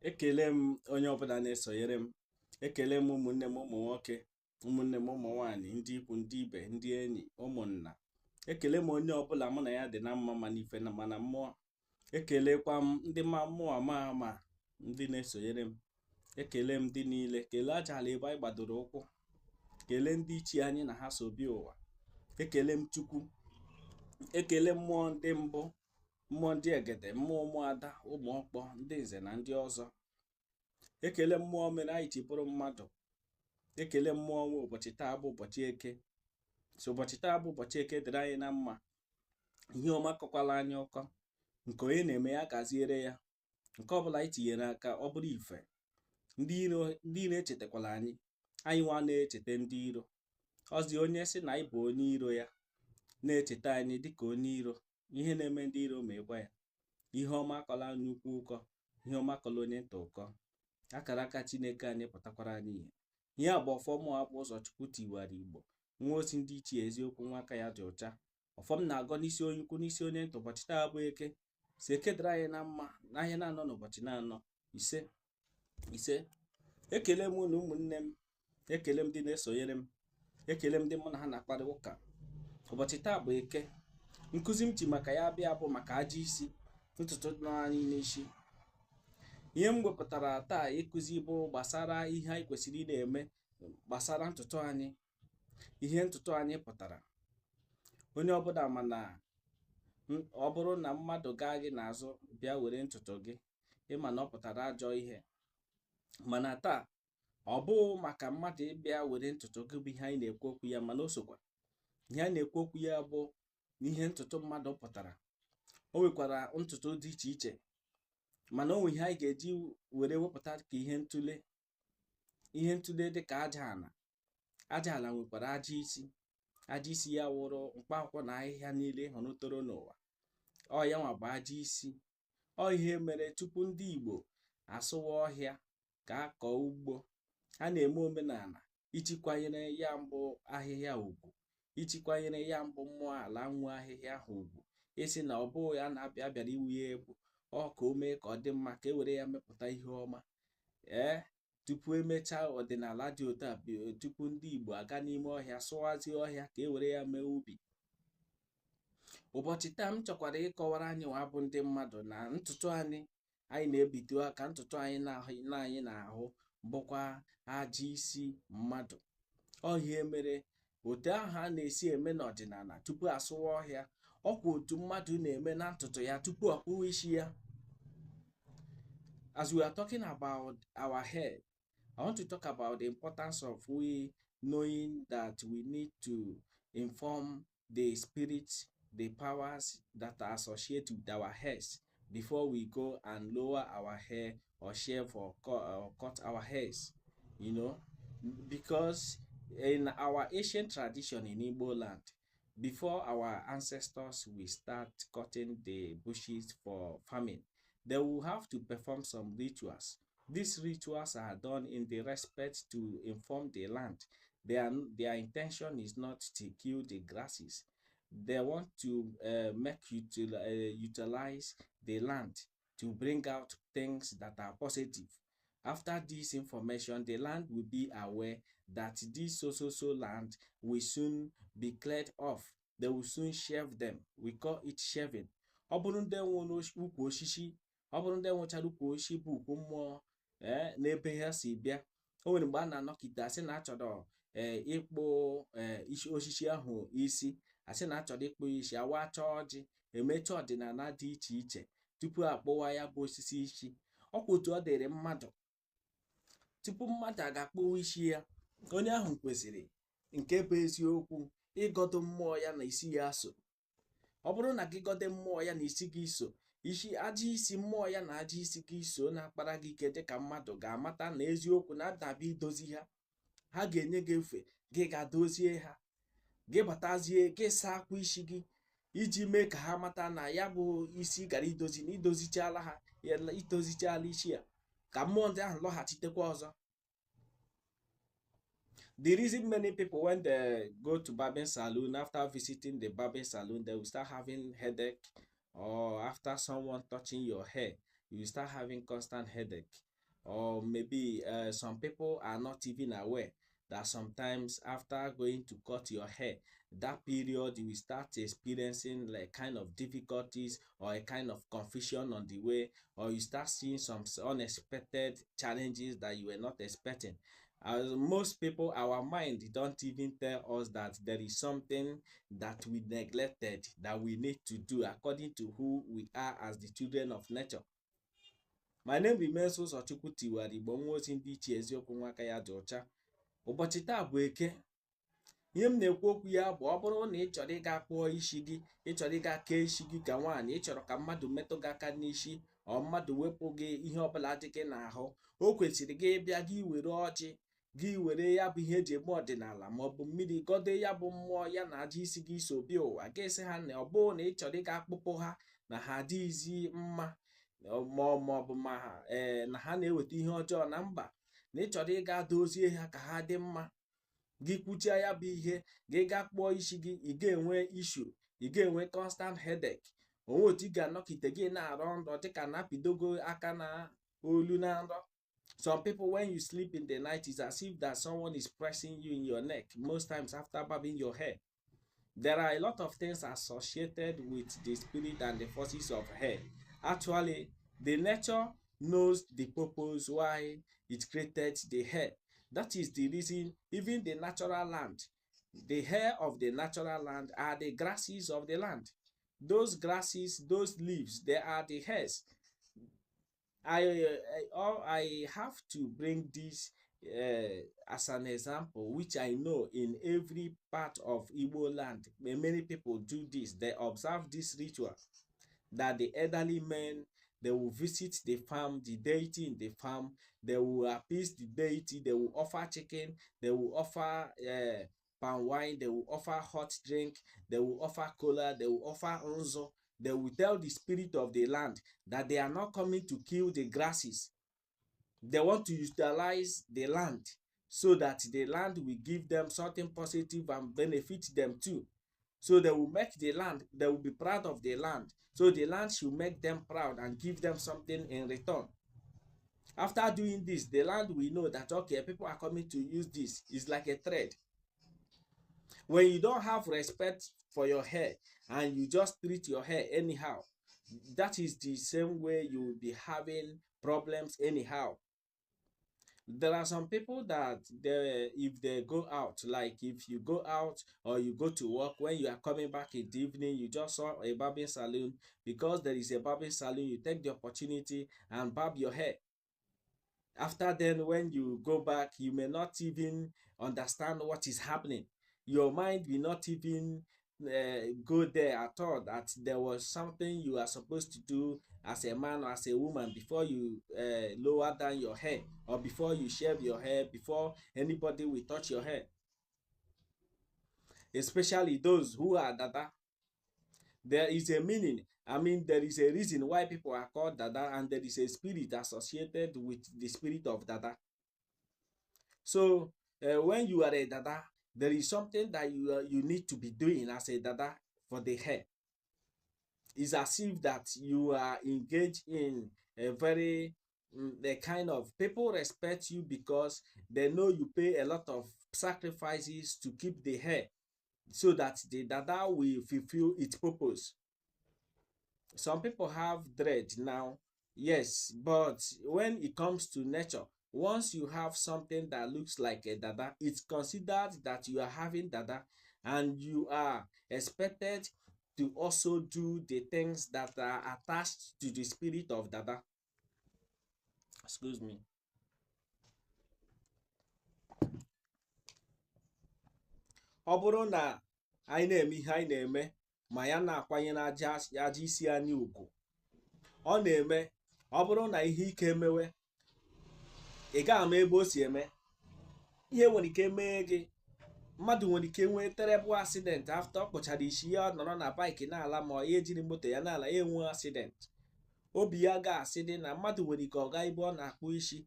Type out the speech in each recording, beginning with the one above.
Ekele m onye ọbụla na-esonyere m. Ekele m ụmụnne m ụmụ nwoke, ụmụnne m ụmụ nwanyị, ndị ikwu, ndị ibe, ndị enyi, ụmụnna. Ekele m onye ọbụla mụ na ya dị na mma ma n'ife na mana mmụọ. Ekelekwa m ndị ma mmụọ ama ndị na-esonyere m. Ekele m ndị niile, kelee aja ala ebe anyị gbadoro ụkwụ. Kelee ndị ichie anyị na ha so bịa ụwa. Ekele m Chukwu. Ekele mmụọ ndị mbụ, mmụọ ndị egede, mmụọ ụmụada, ụmụ ọkpọ, ndị nze na ndị ọzọ. Ekele mmụọ mere anyị ji bụrụ mmadụ. Ekele mmụọ nwe ụbọchị taa bụ ụbọchị eke. So ụbọchị taa bụ ụbọchị eke dịrị anyị na mma. Ihe ọma kọkwala anyị ụkọ. Nke onye na-eme ya gaziere ya. Nke ọbụla anyị tinyere aka ọ bụrụ ife. Ndị iro echetakwala anyị. Anyị nwa na-echeta ndị iro. Ọzi onye sị na anyị bụ onye iro ya na-echeta anyị dịka onye iro. Ihe na-eme ndị iro ma ịgwa ya. Ihe ọma akọla anyị ukwu ụkọ. Ihe ọma akọla onye nta ụkọ. Akara aka Chineke anyị pụtakwara anyị ihe. Ihe a bụ ọfọm abụ ụzọ Chukwu tiwara Igbo. Nwa osi ndị ichie eziokwu nwa aka ya dị ọcha. Ọfọm na-agọ n'isi onye ukwu n'isi onye nta ụbọchị taa bụ eke. Si eke dịrị anyị na mma n'ahịa na-anọ n'ụbọchị na-anọ. Ise. Ekele m unu ụmụnne m. Ekele m ndị na-esonyere m. Ekele m ndị mụ na ha na-akparị ụka. Ụbọchị taa bụ eke. Nkụzi m ji maka ya bịa bụ maka aja isi ntutu nọ anyị n'isi. Ihe m wepụtara taa ịkụzi bụ gbasara ihe anyị kwesịrị ị na-eme gbasara ntutu anyị. Ihe ntutu anyị pụtara. Onye ọbụla ma na ọ bụrụ na mmadụ gaa gị n'azụ bịa were ntutu gị, ịma na ọ pụtara ajọ ihe. Mana taa ọ bụ maka mmadụ ịbịa were ntutu gị bụ ihe anyị na-ekwu okwu ya, mana o sokwa. Ihe a na-ekwu okwu ya bụ ihe ntutu mmadụ pụtara. O nwekwara ntutu dị iche iche. Mana o nwe ihe anyị ga-eji were wepụta ka ihe ntụle dị ka aja ala. Aja ala nwekwara aja isi. Aja isi ya wụrụ mkpaakwụkwọ na ahịhịa niile hụrụ toro n'ụwa. Ọ ya nwa bụ aja isi. Ọ ihe mere tupu ndị Igbo asụwa ọhịa ka a kọọ ugbo, a na-eme omenala iji kwanyere ya mbụ ahịhịa ugwu, iji kwanyere ya mbụ mmụọ ala nwe ahịhịa ahụ ugwu. Isi na ọ bụghị ya na-abịa bịara iwu ya egwu. Ọ ka o mee ka ọ dị mma ka e were ya mepụta ihe ọma. Tupu emechaa ọdịnala dị otu a, tupu ndị Igbo aga n'ime ọhịa sụwazie ọhịa ka e were ya mee ubi. Ụbọchị taa m chọkwara ịkọwara anyị nwa bụ ndị mmadụ na ntutu anyị na-ebido aka ntutu anyị na-ahụ bụkwa aja isi mmadụ. Ọ ihe mere otu ahụ a na-esi eme n'ọdịnala tupu asụwa ọhịa. Ọkwa otu mmadụ na-eme na ntutu ya tupu ọ kpụwa isi ya. As we are talking about our hair, I want to talk about the importance of we knowing that we need to inform the spirits, the powers that are associated with our hairs before we go and lower our hair or shave or cut our hairs. You know, because in our ancient tradition in Igbo land, before our ancestors will start cutting the bushes for farming, they will have to perform some rituals. These rituals are done in the respect to inform the land. Their intention is not to kill the grasses. They want to utilize the land to bring out things that are positive. After this information, the land will be aware that this so land will soon be cleared off. They will soon shave them. We call it shaving. Ọ bụrụ ndị nwere ukwu osisi, ọ bụrụ ndị nwechara ukwu osisi bụ ukwu mmụọ n'ebe ha si bịa. O nwere mgbe a na-anọkite asị na achọrọ ịkpụ osisi ahụ isi, asị na achọrọ ịkpụ isi, awacha ọjị, emecha ọdịnala dị iche iche tupu akpụwa ya bụ osisi isi. Ọkwa otu ọ dịrị mmadụ. Tupu mmadụ a ga-akpụwa isi ya, onye ahụ kwesịrị nke bụ eziokwu ịgọdọ mmụọ ya na isi ya so. Ọ bụrụ na gị gọdọ mmụọ ya na isi gị so, aja isi mmụọ ya na aja isi gị so na-akpara gị ike dịka mmadụ ga-amata na eziokwu na-abịa idozi ha. Ha ga-enye gị efe, gị ga-dozie ha. Gị batazie gị saa akwa isi gị iji mee ka ha mata na ya bụ isi gara idozi na idozichala ha, idozichala isi ya ka mmụọ ndị ahụ lọghachitekwa ọzọ. The reason many people when they go to barbing salon, after visiting the barbing salon, they will start having headache, or after someone touching your hair, you will start having constant headache. or maybe some people are not even aware that sometimes after going to cut your hair, that period you will start experiencing like kind of difficulties or a kind of confusion on the way, or you start seeing some unexpected challenges that you were not expecting. As most people, our mind don't even tell us that there is something that we neglected that we need to do according to who we are as the children of nature. My name remains Ụzọchukwu Tiwara Igbo, nwa ozi ndị ichie eziokwu nwa aka ya dị ọcha. Ụbọchị taa bụ Eke. Ihe m na-ekwu okwu ya bụ, ọ bụrụ na ị chọrọ ịga kpụọ isi gị, ị chọrọ ịga kee isi gị ka nwaanyị, ị chọrọ ka mmadụ metụ gị aka n'isi ọ mmadụ wepụ gị ihe ọbụla dị gị n'ahụ, o kwesịrị gị ịbịa gị were ọjị, gị were ya bụ ihe eji eme ọdịnala maọbụ mmiri gọdo ya bụ mmụọ ya na aja isi gị so bịa ụwa, ga-esi ha na ọ bụrụ na ị chọrọ ịga akpụpụ ha na ha adịghịzi mma, maọbụ ma na ha na-eweta ihe ọjọọ na mba, na ị chọrọ ịga dozie ha ka ha dị mma, gị kwuchie ya bụ ihe, gị ga kpụọ isi gị, ị ga-enwe ishu, ị ga-enwe constant headache. Onwe otu ị ga-anọkite gị na-arọ nrọ dịka na-apịdogo aka na olu na nrọ. Some people, when you sleep in the night, it's as if that someone is pressing you in your neck most times after barbing your hair. There are a lot of things associated with the spirit and the forces of hair. Actually, the nature knows the purpose why it created the hair. That is the reason even the natural land, the hair of the natural land are the grasses of the land. Those grasses, those leaves, they are the hairs. I have to bring this as an example, which I know in every part of Igbo land, many people do this. They observe this ritual that the elderly men, they will visit the farm, the deity in the farm, they will appease the deity, they will offer chicken, they will offer palm wine, they will offer hot drink, they will offer cola, they will offer unzo. They will tell the spirit of the land that they are not coming to kill the grasses. They want to utilize the land so that the land will give them something positive and benefit them too. So they will make the land, they will be proud of the land. So the land should make them proud and give them something in return. After doing this, the land will know that, okay, people are coming to use this. It's like a thread. When you don't have respect for your hair and you just treat your hair anyhow, that is the same way you will be having problems anyhow. There are some people that if they go out, like if you go out or you go to work, when you are coming back in the evening, you just saw a barbing salon. Because there is a barbing salon, you take the opportunity and barb your hair. After then, when you go back, you may not even understand what is happening. Your mind will not even go there at all, that there was something you are supposed to do as a man or as a woman before you lower down your hair, or before you shave your hair, before anybody will touch your hair. Especially those who are dada. There is a meaning. I mean, there is a reason why people are called dada, and there is a spirit associated with the spirit of dada. So when you are a dada, there is something that you need to be doing as a dada for the hair. It's as if that you are engaged in a very the kind of people respect you because they know you pay a lot of sacrifices to keep the hair so that the dada will fulfill its purpose. Some people have dread now, yes, but when it comes to nature, once you have something that looks like a dada, it's considered that you are having dada, and you are expected to also do the things that are attached to the spirit of dada. Excuse me. Ọ bụrụ na anyị na-eme ihe anyị na-eme ma ya na-akwanyere aja isi anyị ugwu, ọ na-eme ọ bụrụ na ihe ike emewe, ị ga-ama ebe o si eme. Ihe nwere ike mee gị, mmadụ nwere ike nwee terrible accident after ọ kpụchara isi ya, ọ nọrọ na bike na-ala, ma ya ejiri moto ya na-ala, ya enwe accident. Obi ya ga-asị dị na mmadụ nwere ike ọ gaa ebe ọ na-akpụ isi,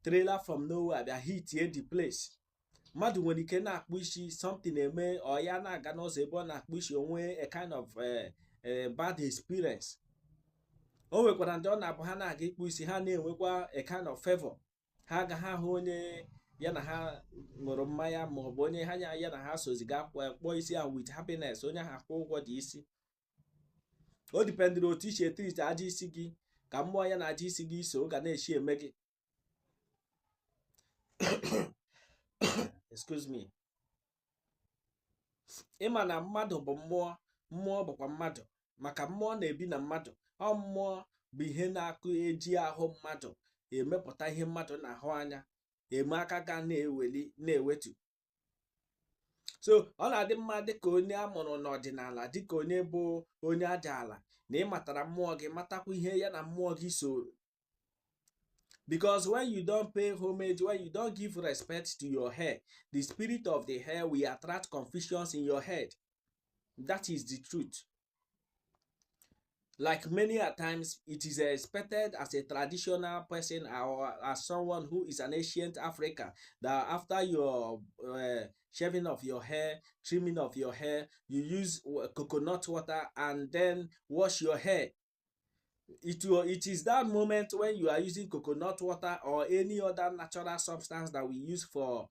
trailer from nowhere bịa hit the place. Mmadụ nwere ike na-akpụ isi, something eme, ọ ya na-aga n'ụzọ ebe ọ na-akpụ isi, onwe a kind of bad experience. o nwekwara ndị ọ na-abụ ha na-aga ịkpụ isi ha na-enwekwa a kind of favor. Ha agaghị ahụ onye ya na ha ṅụrụ mmanya maọbụ onye ha ya na ha soziga kpọọ isi ahụ with happiness, onye ahụ akwụ ụgwọ dị isi. O dipendịrị otu isi etriti aja isi gị ka mmụọ ya na aja isi gị so ga na-echi eme gị. excuse me. Ịma na mmadụ bụ mmụọ, mmụọ bụkwa mmadụ, maka mmụọ na-ebi na mmadụ. Ọ mmụọ bụ ihe na-akụ eji ahụ mmadụ emepụta ihe mmadụ na-ahụ anya, eme aka ga na-eweli na-ewetu. So ọ na-adị mma dịka onye a mụrụ n'ọdịnala, dịka onye bụ onye aja ala, na ịmatara mmụọ gị, matakwa ihe ya na mmụọ gị so. Because when you don't pay homage, when you don't give respect to your hair, the spirit of the hair will attract confusions in your head. That is the truth. Like many a times, it is expected as a traditional person or as someone who is an ancient African that after your shaving of your hair, trimming of your hair, you use coconut water and then wash your hair. It is that moment when you are using coconut water or any other natural substance that we use for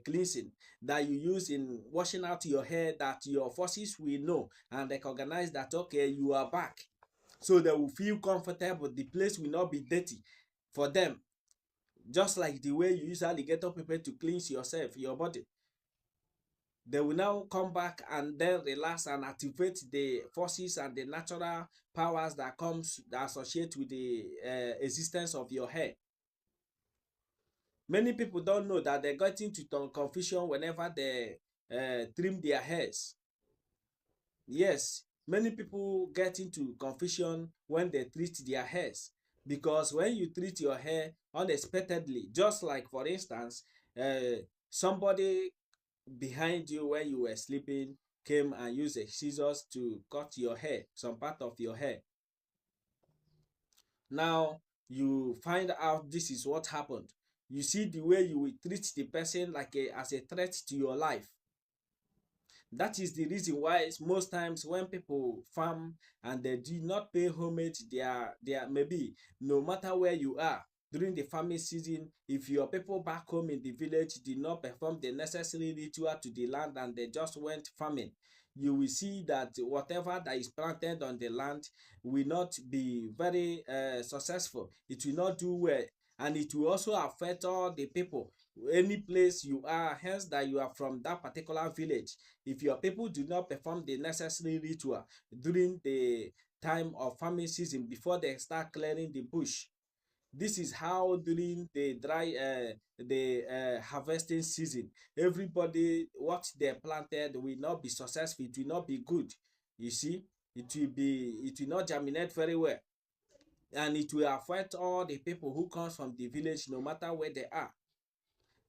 cleansing, that you use in washing out your hair, that your forces will know and recognize that, okay, you are back. So they will feel comfortable. The place will not be dirty for them. Just like the way you use alligator pepper to cleanse yourself, your body. They will now come back and then relax and activate the forces and the natural powers that associate with the existence of your hair. Many people don't know that they get into confusion whenever they trim their hairs. Yes, many people get into confusion when they treat their hairs, because when you treat your hair unexpectedly, just like for instance, somebody behind you when you were sleeping came and used a scissors to cut your hair, some part of your hair. Now you find out this is what happened. You see the way you will treat the person like as a threat to your life. That is the reason why most times when people farm and they do not pay homage, they are maybe no matter where you are during the farming season, if your people back home in the village did not perform the necessary ritual to the land and they just went farming, you will see that whatever that is planted on the land will not be very successful. It will not do well, and it will also affect all the people. Any place you are, hence that you are from that particular village, if your people do not perform the necessary ritual during the time of farming season before they start clearing the bush, this is how during the harvesting season, everybody what they planted will not be successful. It will not be good. You see, it will not germinate very well, and it will affect all the people who comes from the village, no matter where they are.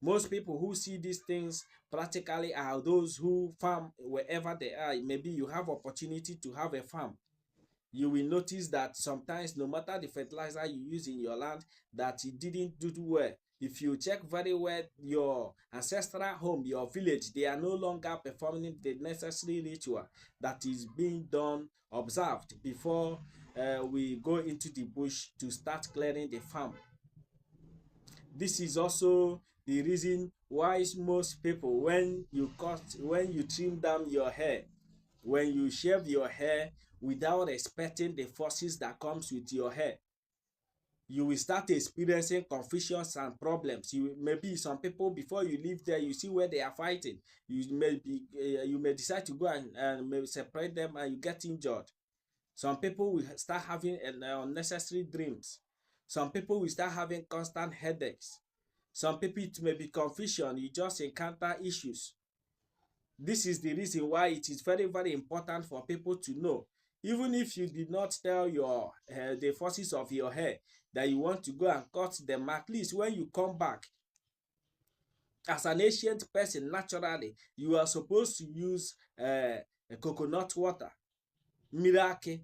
Most people who see these things practically are those who farm wherever they are. Maybe you have opportunity to have a farm. You will notice that sometimes no matter the fertilizer you use in your land, that it didn't do well. If you check very well your ancestral home, your village, they are no longer performing the necessary ritual that is being done, observed before we go into the bush to start clearing the farm. This is also the reason why most people, when you trim down your hair, when you shave your hair without respecting the forces that comes with your hair, you will start experiencing confusions and problems. Maybe some people, before you leave there, you see where they are fighting. You may decide to go and maybe separate them and you get injured. Some people will start having unnecessary dreams. Some people will start having constant headaches. Some people, it may be confusion. You just encounter issues. This is the reason why it is very, very important for people to know. Even if you did not tell your the forces of your hair that you want to go and cut them, at least when you come back, as an ancient person, naturally, you are supposed to use coconut water, miracle,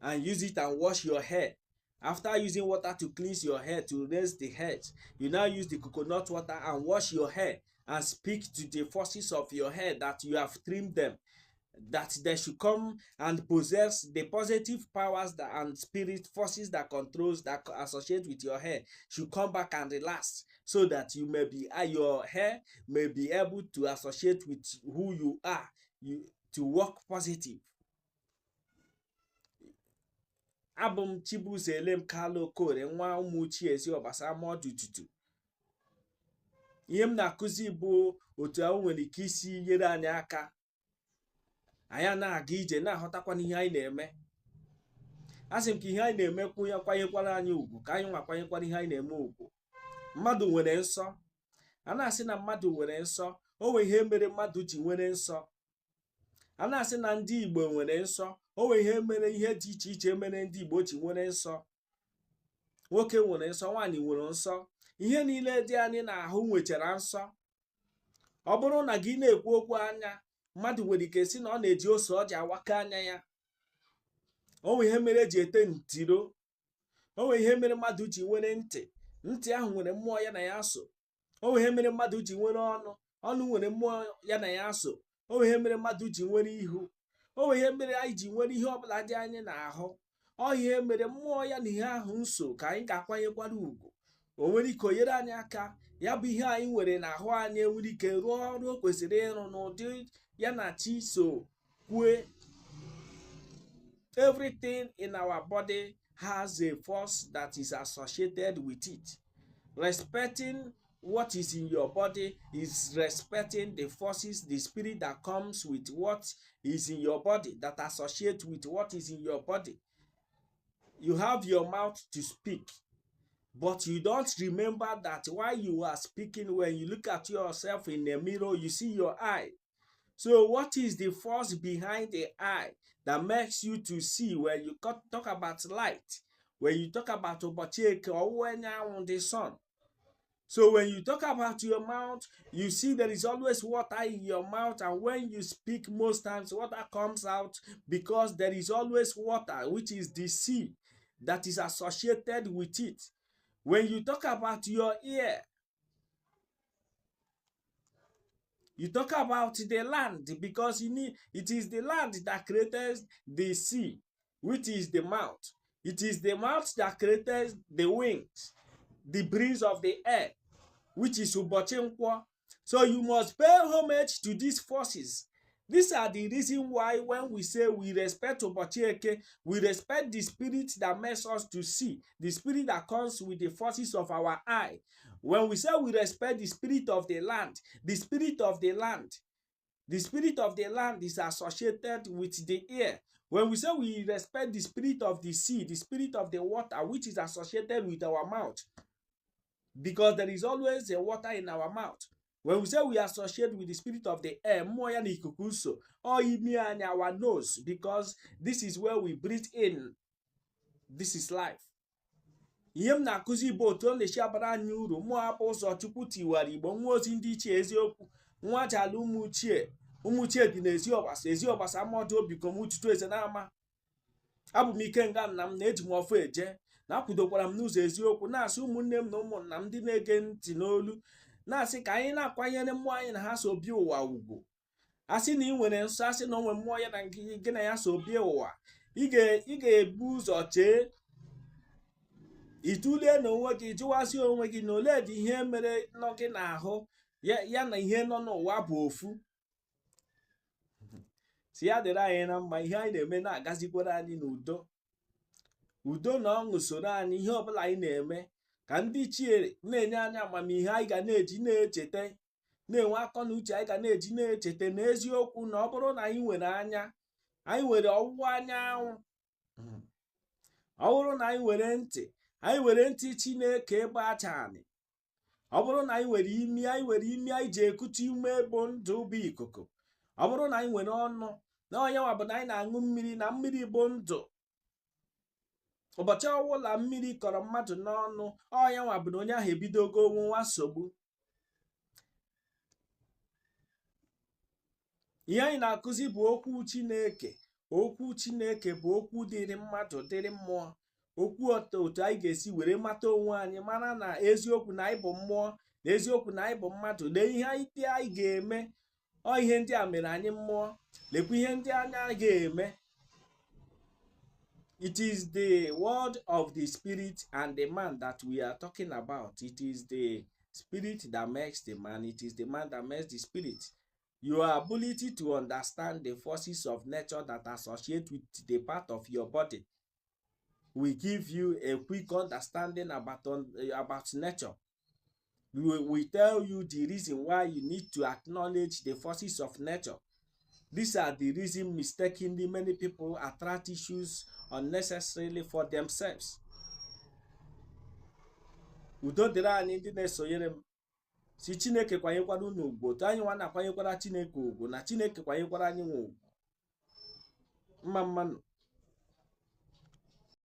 and use it and wash your hair. After using water to cleanse your hair, to raise the head, you now use the coconut water and wash your hair and speak to the forces of your hair that you have trimmed them. that they should come and possess the positive powers that, and spirit forces that controls that associate with your hair should come back and relax, so that you may be your hair may be able to associate with who you are, you to work positive. Abụ m Chibuzo Elem Kalu Okorie, nwa ụmụ Uche Ezi Ọbasa Mọdụ Tutu. Ihe m na-akụzi bụ otu ahụ nwere ike isi nyere anyị aka anyị na-aga ije na-aghọtakwana ihe anyị na-eme. Asị m ka ihe anyị na-eme kwanyekwara anyị ugwu, ka anyị nwakwanyekwara ihe anyị na-eme ugwu. Mmadụ nwere nsọ, a na-asị na mmadụ nwere nsọ, o nwere ihe mere mmadụ ji nwere nsọ. A na-asị na ndị Igbo nwere nsọ, o nwere ihe mere, ihe dị iche iche mere ndị Igbo ji nwere nsọ. Nwoke nwere nsọ, nwaanyị nwere nsọ, ihe niile dị anyị n'ahụ nwechara nsọ. Ọ bụrụ na gị na-ekwu okwu anya, mmadụ nwere ike si na ọ na-eji ose ọjị awaka anya ya. O nwere ihe mere eji ete ntiro. O nwere ihe mere mmadụ ji nwere ntị, ntị ahụ nwere mmụọ ya na ya so. O nwere ihe mere mmadụ ji nwere ọnụ, ọnụ nwere mmụọ ya na ya so. O nwere ihe mere mmadụ ji nwere ihu. O nwere ihe mere anyị ji nwere ihe ọbụla dị anyị n'ahụ. Ọ ihe mere mmụọ ya na ihe ahụ nso ka anyị ga-akwanyekwara ugwu. O nwere ike onyere anyị aka, ya bụ ihe anyị nwere n'ahụ anyị nwere ike rụọ ọrụ o kwesịrị ịrụ n'ụdị ya na chi so kwue. Everything in our body has a force that is associated with it. Respecting what is in your body is respecting the forces, the spirit that comes with what is in your body, that associate with what is in your body. You have your mouth to speak, but you don't remember that while you are speaking, when you look at yourself in the mirror, you see your eye. So what is the force behind the eye that makes you to see? When you talk about light, when you talk about ụbọchị or when the sun. So when you talk about your mouth, you see there is always water in your mouth, and when you speak, most times water comes out because there is always water, which is the sea, that is associated with it. When you talk about your ear, you talk about the land, because it is the land that created the sea, which is the mouth. It is the mouth that created the wings, the breeze of the air, which is ụbọchị nkwọ. So you must pay homage to these forces. These are the reason why when we say we respect ụbọchị eke, we respect the spirit that makes us to see, the spirit that comes with the forces of our eye. When we say we respect the spirit of the land, the spirit of the land, the spirit of the land is associated with the air. When we say we respect the spirit of the sea, the spirit of the water, which is associated with our mouth, because there is always a water in our mouth. When we say we associate with the spirit of the air, mmụọ ya na ikuku so, or imi anya, our nose, because this is where we breathe in. This is life. Ihe m na-akụzi bụ otu ọ na-esi abara anyị uru. Mmụọ hapụ ụzọ Chukwu tiwara Igbo, nwa ozi ndị ichie eziokwu, nwa ajala ụmụ Uche dị n'ezi Ọbasa, ezi Ọbasa Mọdụ Obikom Ututu Eze n'ama. Abụ m Ikenga nna m, na-eji m ọfọ eje, na-akwudokwara m n'ụzọ eziokwu, na-asị ụmụnne m na ụmụnna m ndị na-ege ntị n'olu, na-asị ka anyị na-akwanyere mmụọ anyị na ha so bie ụwa ugwu. Asị na ị nwere nsọ, asị na o nwere mmụọ ya na gị na ya so bie ụwa, ị ga-ebu ụzọ chee, itule na onwe gị, jụwazi onwe gị na ole dị ihe mere nọ gị n'ahụ ya na ihe nọ n'ụwa bụ ofu. Si ya dịrị anyị na mma, ihe anyị na-eme na-agazikwara anyị n'udo. Udo na ọṅụ soro anyị ihe ọbụla anyị na-eme, ka ndị ichie na-enye anyị amamihe anyị ga na-eji na-echeta, na-enwe akọ na uche anyị ga na-eji na-echeta n'eziokwu na ọ bụrụ na anyị nwere anya, anyị nwere ọwụwa anyanwụ, ọ bụrụ na anyị nwere ntị Chineke ebe acha anyị, ọ bụrụ na anyị nwere imi, anyị ji ekute ume bụ ndụ bụ ikuku, ọ bụrụ na anyị nwere ọnụ, na onye nwa bụ na anyị na-aṅụ mmiri, na mmiri bụ ndụ. Ụbọchị ọwụla mmiri kọrọ mmadụ n'ọnụ, onye nwa bụ na onye ahụ ebidogo nwa nsogbu. Ihe anyị na-akụzi bụ okwu Chineke. Okwu Chineke bụ okwu dịrị mmadụ, dịrị mmụọ. Okwu otu anyị ga-esi were mata onwe anyị, mara na eziokwu na anyị bụ mmụọ, na eziokwu na anyị bụ mmadụ, na ihe anyị ga-eme. Ọ ihe ndị a mere anyị mmụọ. Lekwa ihe ndị anya ga-eme. It is the word of the spirit and the man that we are talking about. It is the spirit that makes the man. It is the man that makes the spirit. Your ability to understand the forces of nature that associate with the part of your body will give you a quick understanding about nature. We tell you the reason why you need to acknowledge the forces of nature. These are the reasons mistakenly many people attract issues unnecessarily for themselves. Udo dịrị anyị ndị na-esonyere m. Si Chineke kwanyekwara unu ugwu, otu anyị nwa na-akwanyekwara Chineke ugwu, na Chineke kwanyekwara anyị nwe ugwu. Mma mmanụ.